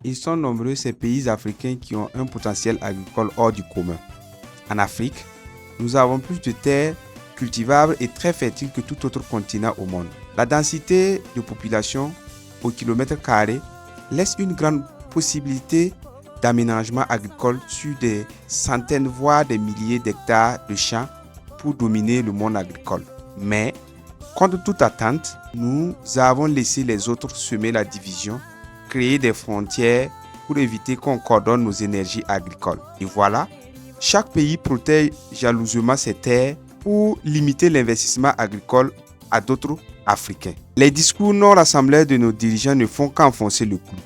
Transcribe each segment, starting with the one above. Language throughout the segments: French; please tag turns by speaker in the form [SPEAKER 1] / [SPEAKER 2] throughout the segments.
[SPEAKER 1] Ils sont nombreux ces pays africains qui ont un potentiel agricole hors du commun. En Afrique, nous avons plus de terres cultivables et très fertiles que tout autre continent au monde. La densité de population au kilomètre carré laisse une grande possibilité d'aménagement agricole sur des centaines voire des milliers d'hectares de champs pour dominer le monde agricole. Mais, contre toute attente, nous avons laissé les autres semer la division, créer des frontières pour éviter qu'on coordonne nos énergies agricoles. Et voilà, chaque pays protège jalousement ses terres pour limiter l'investissement agricole à d'autres Africains. Les discours non rassembleurs de nos dirigeants ne font qu'enfoncer le clou.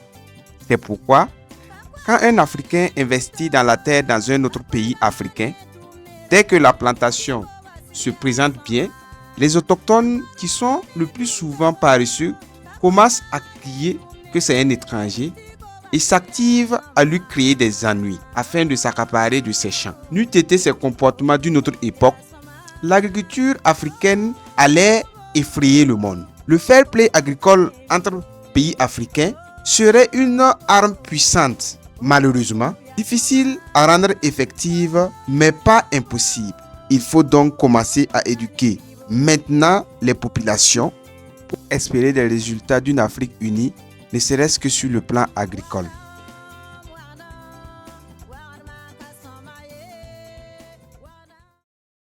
[SPEAKER 1] C'est pourquoi, quand un Africain investit dans la terre dans un autre pays africain, dès que la plantation se présente bien, les autochtones, qui sont le plus souvent paresseux, commencent à crier que c'est un étranger et s'activent à lui créer des ennuis afin de s'accaparer de ses champs. N'eût été ces comportements d'une autre époque, l'agriculture africaine allait effrayer le monde. Le fair play agricole entre pays africains serait une arme puissante, malheureusement, difficile à rendre effective, mais pas impossible. Il faut donc commencer à éduquer maintenant les populations pour espérer des résultats d'une Afrique unie, ne serait-ce que sur le plan agricole.